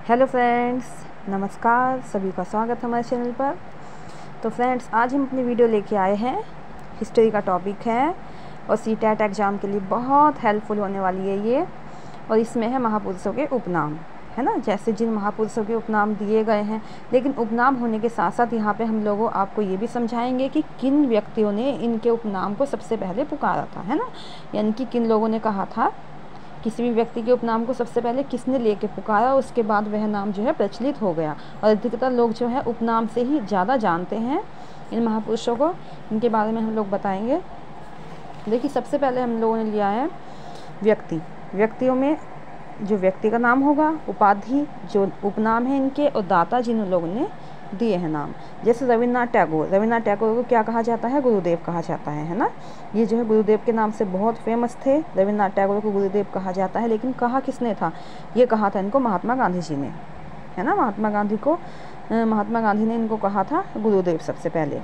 Hello friends, नमस्कार। सभी का स्वागत है हमारे चैनल पर। तो फ्रेंड्स, आज हम अपनी वीडियो लेके आए हैं, हिस्ट्री का टॉपिक है और सीटेट एग्ज़ाम के लिए बहुत हेल्पफुल होने वाली है ये। और इसमें है महापुरुषों के उपनाम, है ना। जैसे जिन महापुरुषों के उपनाम दिए गए हैं, लेकिन उपनाम होने के साथ साथ यहाँ पे हम लोगों आपको ये भी समझाएंगे कि किन व्यक्तियों ने इनके उपनाम को सबसे पहले पुकारा था, है ना। यानी कि किन लोगों ने कहा था, किसी भी व्यक्ति के उपनाम को सबसे पहले किसने लेके पुकारा, उसके बाद वह नाम जो है प्रचलित हो गया। और अधिकतर लोग जो है उपनाम से ही ज़्यादा जानते हैं इन महापुरुषों को। इनके बारे में हम लोग बताएंगे। देखिए, सबसे पहले हम लोगों ने लिया है व्यक्तियों में जो व्यक्ति का नाम होगा, उपाधि जो उपनाम है इनके, और दाता जिन लोगों ने दिए हैं नाम। जैसे रविन्द्रनाथ टैगोर को क्या कहा जाता है? गुरुदेव कहा जाता है ना। ये जो है गुरुदेव के नाम से बहुत फेमस थे। रविन्द्रनाथ टैगोर को गुरुदेव कहा जाता है, लेकिन कहा किसने था? ये कहा था इनको महात्मा गांधी जी ने, है ना। महात्मा गांधी ने इनको कहा था गुरुदेव सबसे पहले।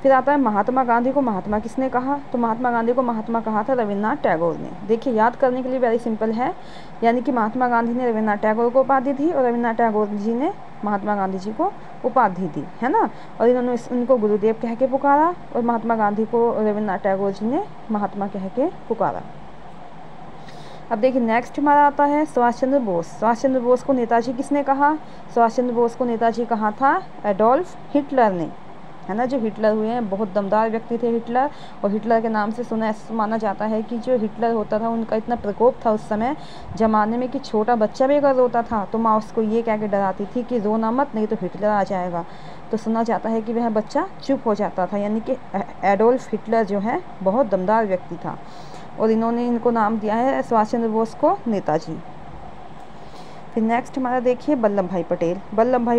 फिर आता है महात्मा गांधी को महात्मा किसने कहा? तो महात्मा गांधी को महात्मा कहा था रविन्द्रनाथ टैगोर ने। देखिए, याद करने के लिए वेरी सिंपल है। यानी कि महात्मा गांधी ने रविन्द्रनाथ टैगोर को उपाधि दी और रविन्द्रनाथ टैगोर जी ने महात्मा गांधी जी को उपाधि दी, है ना। और इन्होंने उनको गुरुदेव कह के पुकारा और महात्मा गांधी को रविन्द्रनाथ टैगोर जी ने महात्मा कह के पुकारा। अब देखिए, नेक्स्ट हमारा आता है सुभाष चंद्र बोस को नेताजी किसने कहा? सुभाष चंद्र बोस को नेताजी कहा था एडोल्फ हिटलर ने, है ना। जो हिटलर हुए हैं, बहुत दमदार व्यक्ति थे हिटलर। और हिटलर के नाम से माना जाता है कि जो हिटलर होता था, उनका इतना प्रकोप था उस समय ज़माने में कि छोटा बच्चा भी अगर रोता था तो माँ उसको ये कह के डराती थी कि रोना मत, नहीं तो हिटलर आ जाएगा। तो सुना जाता है कि वह बच्चा चुप हो जाता था। यानी कि एडोल्फ हिटलर जो है बहुत दमदार व्यक्ति था। और इन्होंने इनको नाम दिया है सुभाष चंद्र बोस को नेताजी। फिर नेक्स्ट हमारा देखिए वल्लभ भाई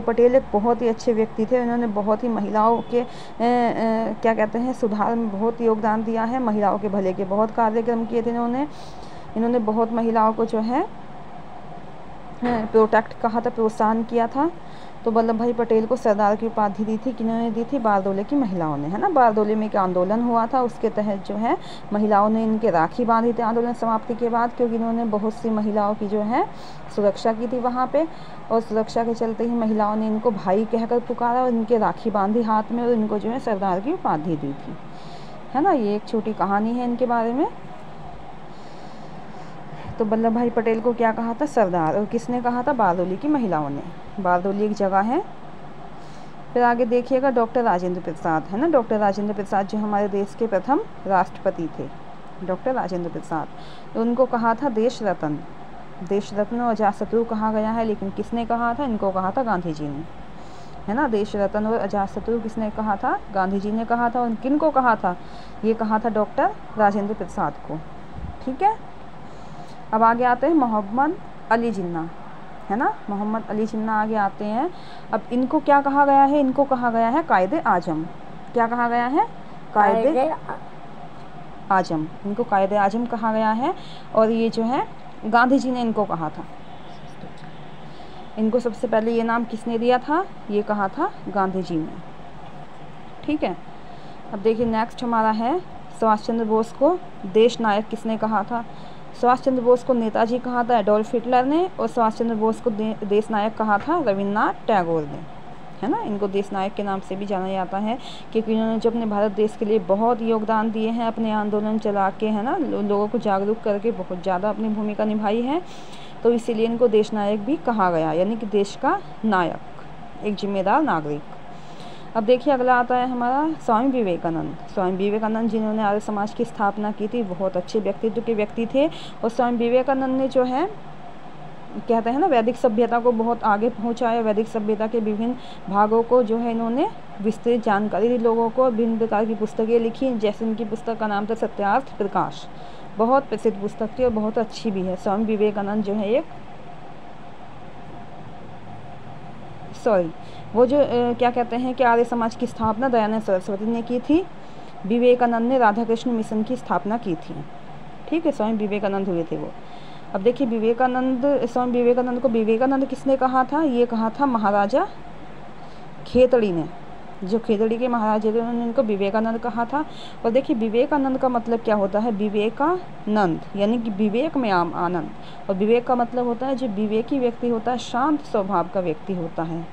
पटेल एक बहुत ही अच्छे व्यक्ति थे। इन्होंने बहुत ही महिलाओं के क्या कहते हैं सुधार में बहुत योगदान दिया है। महिलाओं के भले के बहुत कार्यक्रम किए थे इन्होंने बहुत महिलाओं को जो है प्रोत्साहन किया था। तो वल्लभ भाई पटेल को सरदार की उपाधि दी थी, किन्होंने दी थी? बारदोले की महिलाओं ने, है ना। बारदोले में एक आंदोलन हुआ था, उसके तहत जो है महिलाओं ने इनके राखी बांधी थी आंदोलन समाप्ति के बाद, क्योंकि इन्होंने बहुत सी महिलाओं की जो है सुरक्षा की थी वहाँ पे। और सुरक्षा के चलते ही महिलाओं ने इनको भाई कहकर पुकारा और इनके राखी बांधी हाथ में और इनको जो है सरदार की उपाधि दी थी, है ना। ये एक छोटी कहानी है इनके बारे में। तो वल्लभ भाई पटेल को क्या कहा था? सरदार। और किसने कहा था? बारदोली की महिलाओं ने। बारदोली एक जगह है। फिर आगे देखिएगा डॉक्टर राजेंद्र प्रसाद, है ना। डॉक्टर राजेंद्र प्रसाद जो हमारे देश के प्रथम राष्ट्रपति थे, डॉक्टर राजेंद्र प्रसाद। तो उनको कहा था देश रत्न और अजातशत्रु कहा गया है, लेकिन किसने कहा था? इनको कहा था गांधी जी ने, है ना। देश रत्न और अजातशत्रु किसने कहा था? गांधी जी ने कहा था। और किन को कहा था? ये कहा था डॉक्टर राजेंद्र प्रसाद को, ठीक है। अब आगे आते हैं मोहम्मद अली जिन्ना, है ना। मोहम्मद अली जिन्ना आगे आते हैं। अब इनको क्या कहा गया है? इनको कहा गया है कायदे आजम। क्या कहा गया है? कायदे आजम। इनको कायदे आजम कहा गया है। और ये जो है गांधी जी ने इनको कहा था। इनको सबसे पहले ये नाम किसने दिया था? ये कहा था गांधी जी ने, ठीक है। अब देखिए, नेक्स्ट हमारा है सुभाष चंद्र बोस को देश नायक किसने कहा था? सुभाष चंद्र बोस को नेताजी कहा था एडोल्फ हिटलर ने, और सुभाष चंद्र बोस को देश नायक कहा था रविन्द्रनाथ टैगोर ने, है ना। इनको देश नायक के नाम से भी जाना जाता है, क्योंकि इन्होंने जो अपने भारत देश के लिए बहुत योगदान दिए हैं, अपने आंदोलन चला के, है ना, लोगों को जागरूक करके बहुत ज़्यादा अपनी भूमिका निभाई है। तो इसीलिए इनको देश नायक भी कहा गया, यानी कि देश का नायक, एक जिम्मेदार नागरिक। अब देखिए, अगला आता है हमारा स्वामी विवेकानंद जिन्होंने आर्य समाज की स्थापना की थी। बहुत अच्छे व्यक्तित्व के व्यक्ति थे। और स्वामी विवेकानंद ने जो है कहते हैं ना, वैदिक सभ्यता को बहुत आगे पहुंचाया। वैदिक सभ्यता के विभिन्न भागों को जो है इन्होंने विस्तृत जानकारी दी लोगों को। विभिन्न प्रकार की पुस्तकें लिखी, जैसे इनकी पुस्तक का नाम था सत्यार्थ प्रकाश। बहुत प्रसिद्ध पुस्तक थी और बहुत अच्छी भी है। स्वामी विवेकानंद जो है वो जो क्या कहते हैं कि आर्य समाज की स्थापना दयानंद सरस्वती ने की थी। विवेकानंद ने राधा कृष्ण मिशन की स्थापना की थी, ठीक है। स्वामी विवेकानंद हुए थे वो। अब देखिए, स्वामी विवेकानंद को विवेकानंद किसने कहा था? ये कहा था महाराजा खेतड़ी ने, जो खेतड़ी के महाराजा थे उन्होंने इनको विवेकानंद कहा था। और देखिए विवेकानंद का मतलब क्या होता है, विवेकानंद यानी कि विवेक में आनंद। और विवेक का मतलब होता है जो विवेकी व्यक्ति होता है, शांत स्वभाव का व्यक्ति होता है,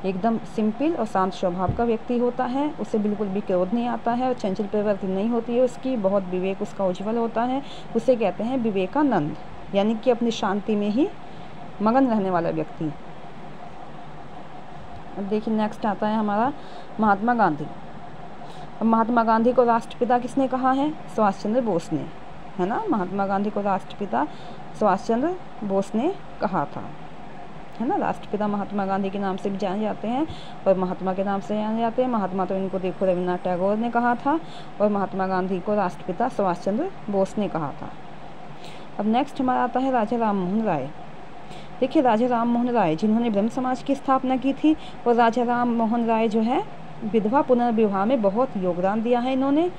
एकदम सिंपल और शांत स्वभाव का व्यक्ति होता है, उसे बिल्कुल भी क्रोध नहीं आता है और चंचल प्रवृत्ति नहीं होती है उसकी, बहुत विवेक उसका उज्ज्वल होता है, उसे कहते हैं विवेकानंद, यानी कि अपनी शांति में ही मगन रहने वाला व्यक्ति। अब देखिए नेक्स्ट आता है हमारा महात्मा गांधी। अब महात्मा गांधी को राष्ट्रपिता किसने कहा है, सुभाष चंद्र बोस ने, है ना। महात्मा गांधी को राष्ट्रपिता सुभाष चंद्र बोस ने कहा था, है ना। राष्ट्रपिता महात्मा गांधी के नाम से भी जाने जाते हैं और महात्मा के नाम से जाने जाते हैं। महात्मा तो इनको देखो रविन्द्रनाथ टैगोर ने कहा था और महात्मा गांधी को राष्ट्रपिता सुभाष चंद्र बोस ने कहा था। अब नेक्स्ट हमारा आता है राजा राम मोहन राय। देखिए राजा राम मोहन राय जिन्होंने ब्रह्म समाज की स्थापना की थी, और राजा राम मोहन राय जो है विधवा पुनर्विवाह में बहुत योगदान दिया है इन्होंने,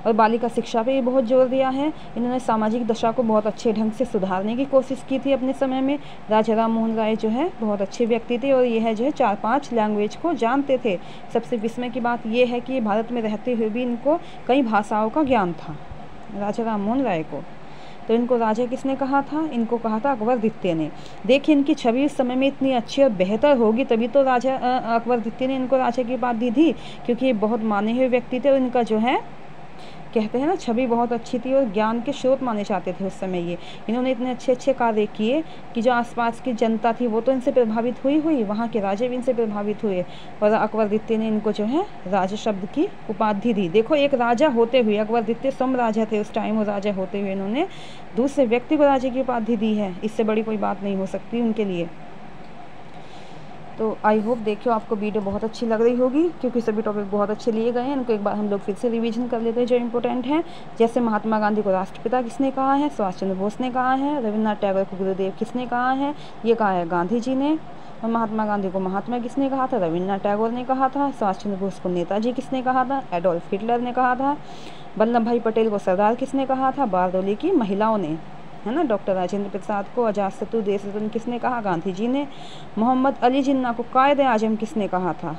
और बालिका शिक्षा पे भी बहुत जोर दिया है इन्होंने। सामाजिक दशा को बहुत अच्छे ढंग से सुधारने की कोशिश की थी अपने समय में। राजा राम मोहन राय जो है बहुत अच्छे व्यक्ति थे और यह जो है 4-5 लैंग्वेज को जानते थे। सबसे विस्मय की बात यह है कि भारत में रहते हुए भी इनको कई भाषाओं का ज्ञान था राजा राम मोहन राय को। तो इनको राजा किसने कहा था, इनको कहा था अकबर द्वितीय ने। देखिए इनकी छवि उस समय में इतनी अच्छी और बेहतर होगी तभी तो राजा अकबर द्वितीय ने इनको राजा की उपाधि दी, क्योंकि ये बहुत माने हुए व्यक्ति थे और इनका जो है कहते हैं ना छवि बहुत अच्छी थी और ज्ञान के स्रोत माने जाते थे उस समय। ये इन्होंने इतने अच्छे अच्छे कार्य किए कि जो आसपास की जनता थी वो तो इनसे प्रभावित हुई, वहाँ के राजे भी इनसे प्रभावित हुए, और अकबर द्वितीय ने इनको जो है राजा शब्द की उपाधि दी। देखो एक राजा होते हुए, अकबर द्वितीय स्वयं राजा थे उस टाइम, वो राजा होते हुए इन्होंने दूसरे व्यक्ति को राजा की उपाधि दी है, इससे बड़ी कोई बात नहीं हो सकती उनके लिए। तो आई होप देखियो आपको वीडियो बहुत अच्छी लग रही होगी, क्योंकि सभी टॉपिक बहुत अच्छे लिए गए हैं। इनको एक बार हम लोग फिर से रिवीजन कर लेते हैं जो इम्पोर्टेंट है। जैसे महात्मा गांधी को राष्ट्रपिता किसने कहा है, सुभाष चंद्र बोस ने कहा है। रविन्द्रनाथ टैगोर को गुरुदेव किसने कहा है, ये कहा है गांधी जी ने। और महात्मा गांधी को महात्मा किसने कहा था, रविन्द्रनाथ टैगोर ने कहा था। सुभाष चंद्र बोस को नेताजी किसने कहा था, एडोल्फ हिटलर ने कहा था। वल्लभ भाई पटेल को सरदार किसने कहा था, बारदोली की महिलाओं ने, है ना। डॉक्टर राजेंद्र प्रसाद को अजातशत्रु देशरत्न किसने कहा, गांधी जी ने। मोहम्मद अली जिन्ना को कायदे आजम किसने कहा था,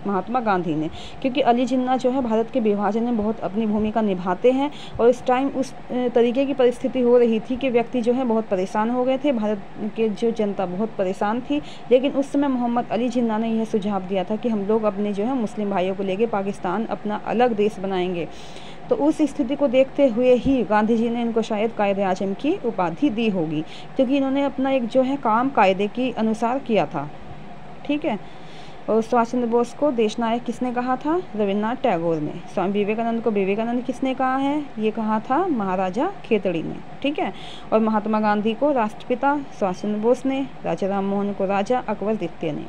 महात्मा गांधी ने, क्योंकि अली जिन्ना जो है भारत के विभाजन में बहुत अपनी भूमिका निभाते हैं। और इस टाइम उस तरीके की परिस्थिति हो रही थी कि व्यक्ति जो है बहुत परेशान हो गए थे, भारत के जो जनता बहुत परेशान थी। लेकिन उस समय मोहम्मद अली जिन्ना ने यह सुझाव दिया था कि हम लोग अपने जो है मुस्लिम भाइयों को लेकर पाकिस्तान अपना अलग देश बनाएंगे। तो उस स्थिति को देखते हुए ही गांधी जी ने इनको शायद कायदे आजम की उपाधि दी होगी, क्योंकि इन्होंने अपना एक जो है काम कायदे के अनुसार किया था, ठीक है। और सुभाष चंद्र बोस को देश नायक किसने कहा था, रविन्द्रनाथ टैगोर ने। स्वामी विवेकानंद को विवेकानंद किसने कहा है, ये कहा था महाराजा खेतड़ी ने, ठीक है। और महात्मा गांधी को राष्ट्रपिता सुभाष चंद्र बोस ने, राजा राम मोहन को राजा अकबर द्वितीय ने।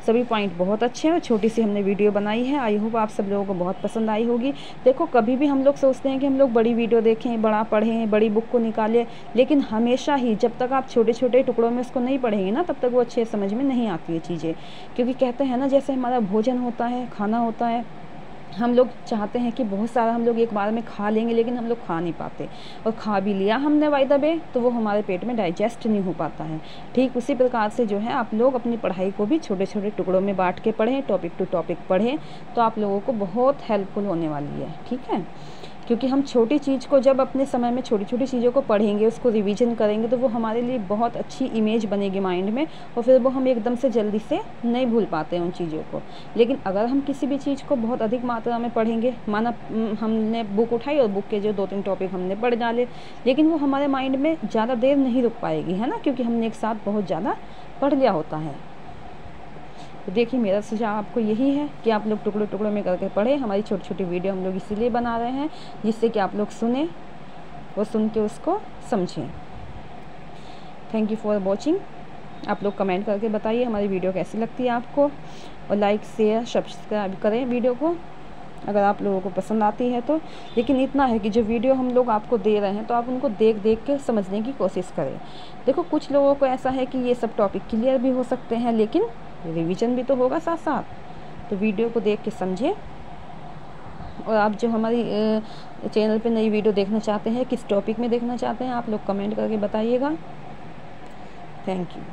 सभी पॉइंट बहुत अच्छे हैं और छोटी सी हमने वीडियो बनाई है। आई होप आप सब लोगों को बहुत पसंद आई होगी। देखो कभी भी हम लोग सोचते हैं कि हम लोग बड़ी वीडियो देखें, बड़ा पढ़ें, बड़ी बुक को निकालें, लेकिन हमेशा ही जब तक आप छोटे छोटे टुकड़ों में उसको नहीं पढ़ेंगे ना, तब तक वो अच्छे समझ में नहीं आती है चीज़ें। क्योंकि कहते हैं ना जैसे हमारा भोजन होता है, खाना होता है, हम लोग चाहते हैं कि बहुत सारा हम लोग एक बार में खा लेंगे, लेकिन हम लोग खा नहीं पाते, और खा भी लिया हमने बाय द वे तो वो हमारे पेट में डाइजेस्ट नहीं हो पाता है। ठीक उसी प्रकार से जो है आप लोग अपनी पढ़ाई को भी छोटे छोटे टुकड़ों में बांट के पढ़ें, टॉपिक टू टॉपिक पढ़ें, तो आप लोगों को बहुत हेल्पफुल होने वाली है, ठीक है। क्योंकि हम छोटी चीज़ को जब अपने समय में छोटी छोटी चीज़ों को पढ़ेंगे, उसको रिवीजन करेंगे, तो वो हमारे लिए बहुत अच्छी इमेज बनेगी माइंड में, और फिर वो हम एकदम से जल्दी से नहीं भूल पाते हैं उन चीज़ों को। लेकिन अगर हम किसी भी चीज़ को बहुत अधिक मात्रा में पढ़ेंगे, माना हमने बुक उठाई और बुक के जो 2-3 टॉपिक हमने पढ़ डाले, लेकिन वो हमारे माइंड में ज़्यादा देर नहीं रुक पाएगी, है ना, क्योंकि हमने एक साथ बहुत ज़्यादा पढ़ लिया होता है। तो देखिए मेरा सुझाव आपको यही है कि आप लोग टुकड़ों टुकड़ों में करके पढ़ें। हमारी छोटी छोटी वीडियो हम लोग इसीलिए बना रहे हैं जिससे कि आप लोग सुने और सुन के उसको समझें। Thank you for watching. आप लोग कमेंट करके बताइए हमारी वीडियो कैसी लगती है आपको, और लाइक शेयर सब्सक्राइब करें वीडियो को अगर आप लोगों को पसंद आती है तो। लेकिन इतना है कि जो वीडियो हम लोग आपको दे रहे हैं तो आप उनको देख देख के समझने की कोशिश करें। देखो कुछ लोगों को ऐसा है कि ये सब टॉपिक क्लियर भी हो सकते हैं, लेकिन रिवीजन भी तो होगा साथ साथ, तो वीडियो को देख के समझें। और आप जो हमारी चैनल पे नई वीडियो देखना चाहते हैं, किस टॉपिक में देखना चाहते हैं, आप लोग कमेंट करके बताइएगा। Thank you.